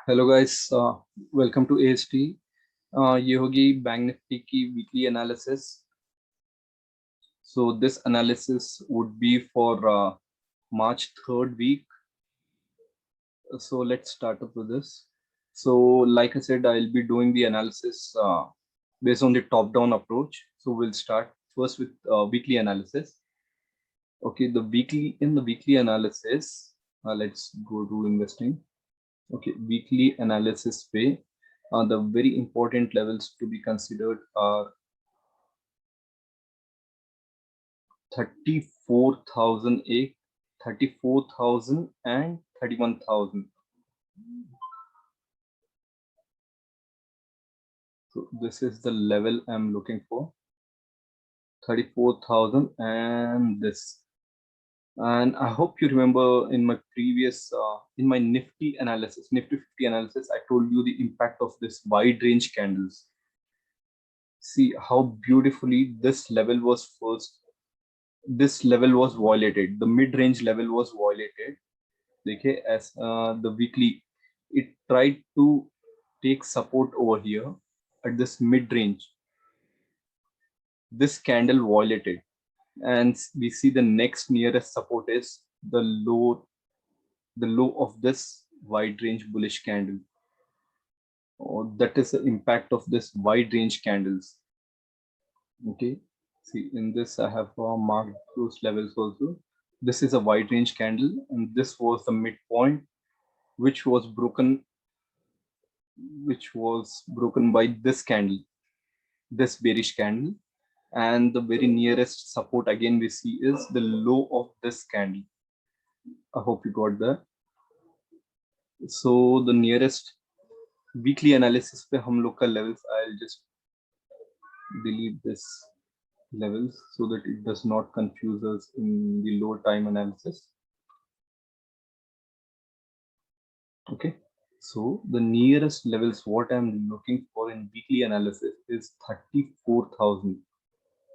Hello guys, welcome to AST। ये होगी bank nifty की weekly analysis. So this analysis would be for March 3rd week. So let's start up with this. So like I said, I'll be doing the analysis based on the top-down approach. So we'll start first with weekly analysis. Okay, the weekly analysis, let's go to investing. Okay, weekly analysis way. The very important levels to be considered are 34,008, 34,000 and 31,000. So this is the level I'm looking for, 34,000 and this. And I hope you remember in my previous, in my Nifty analysis, Nifty 50 analysis, I told you the impact of this wide range candles. See how beautifully this level was first. This level was violated. The mid-range level was violated. Okay, as the weekly, it tried to take support over here at this mid-range. This candle violated, and we see the next nearest support is the low of this wide range bullish candle. That is the impact of this wide range candles. Okay, see in this I have marked those levels also. This is a wide range candle, and this was the midpoint, which was broken by this candle, this bearish candle. And the very nearest support again we see is the low of this candle. I hope you got that. So the nearest weekly analysis पे हम लोग का levels, I'll just delete this levels so that it does not confuse us in the low time analysis. Okay, so the nearest levels what I'm looking for in weekly analysis is 34,000,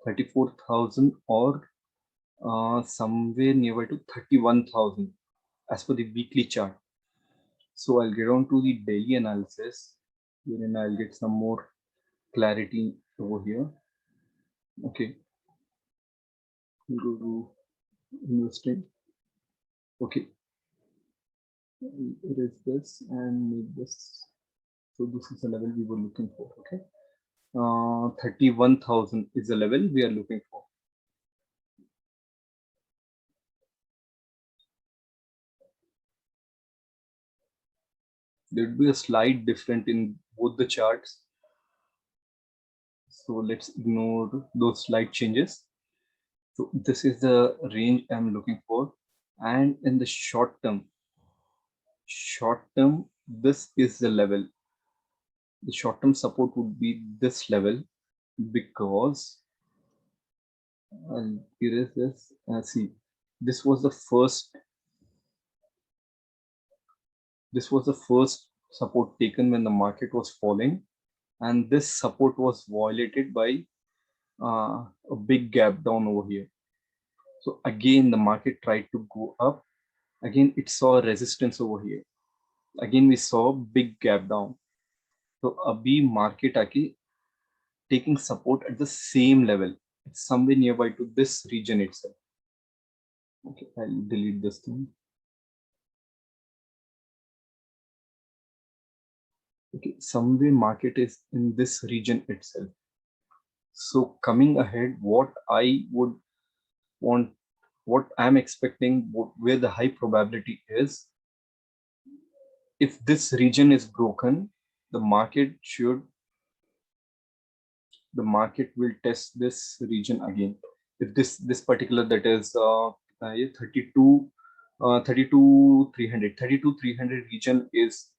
34,000 or somewhere nearby to 31,000 as per the weekly chart. So I'll get on to the daily analysis, wherein I'll get some more clarity over here. Okay, go to investing. Okay, erase this and make this. So this is the level we were looking for. Okay, 31,000 is the level we are looking for. There would be a slight difference in both the charts. So let's ignore those slight changes. So this is the range I'm looking for. And in the short term, this is the level. The short-term support would be this level, because I'll erase this. See, this was the first support taken when the market was falling, and this support was violated by a big gap down over here. So again the market tried to go up. Again it saw resistance over here. Again we saw a big gap down. So abhi market aake taking support at the same level. It's somewhere nearby to this region itself. Okay, I'll delete this thing. Okay, somewhere market is in this region itself. So coming ahead, what I would want, what I'm expecting, where the high probability is, if this region is broken, the market will test this region again. If this particular, that is 32 300 region is,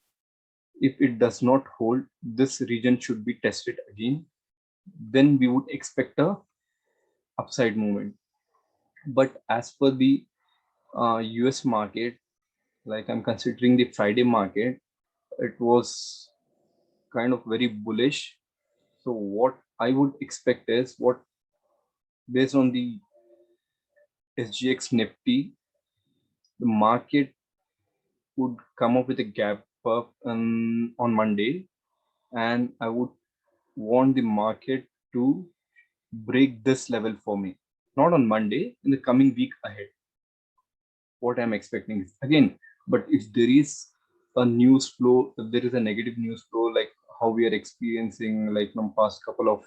if it does not hold, this region should be tested again. Then we would expect a upside movement. But as per the US market, like I'm considering the Friday market, it was kind of very bullish. So what I would expect is, what based on the SGX Nifty, the market would come up with a gap on Monday, and I would want the market to break this level for me. Not on Monday, in the coming week ahead. What I'm expecting is again, but if there is a news flow, if there is a negative news flow, like how we are experiencing, like in the past couple of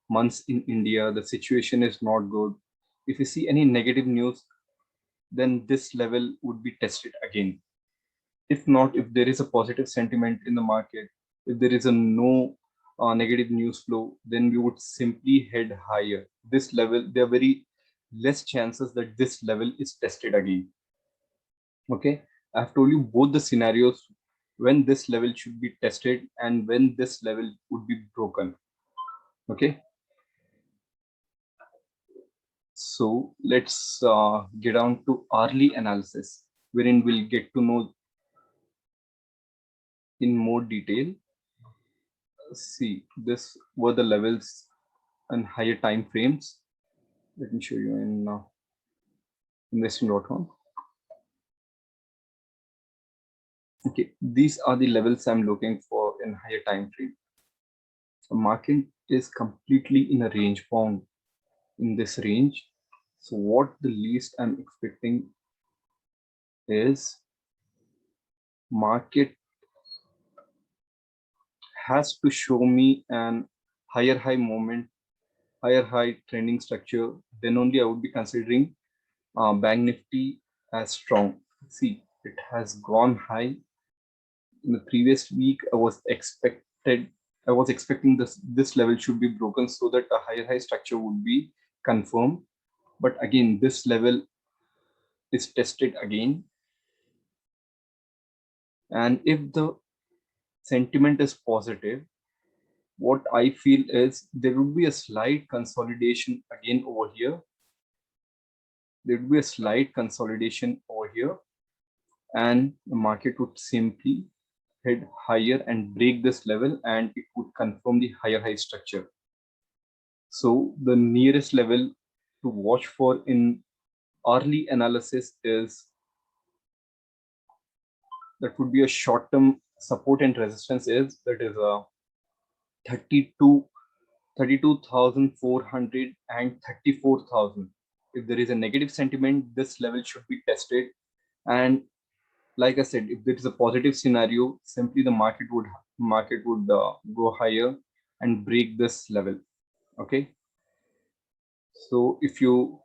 months in India, the situation is not good. If you see any negative news, then this level would be tested again. If not, if there is a positive sentiment in the market, if there is a no negative news flow, then we would simply head higher. This level, there are very less chances that this level is tested again. Okay, I've told you both the scenarios when this level should be tested and when this level would be broken. Okay, so let's get on to hourly analysis, wherein we'll get to know in more detail. See, this were the levels and higher time frames. Let me show you in investing.com. Okay, these are the levels I'm looking for in higher time frame. The market is completely in a range bound in this range. So what the least I'm expecting is market has to show me an higher high moment, higher high trending structure. Then only I would be considering Bank Nifty as strong. See, it has gone high. In the previous week, I was expecting this level should be broken so that a higher high structure would be confirmed. But again, this level is tested again. And if the sentiment is positive, what I feel is there would be a slight consolidation again over here. There would be a slight consolidation over here, and the market would simply head higher and break this level, and it would confirm the higher high structure. So the nearest level to watch for in hourly analysis is that would be a short-term support and resistance is that is a 32,400 and 34,000. If there is a negative sentiment, this level should be tested. And like I said, if there is a positive scenario, simply the market would go higher and break this level. Okay. So if you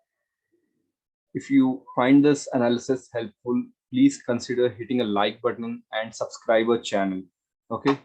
find this analysis helpful, please consider hitting a like button and subscribe our channel. Okay.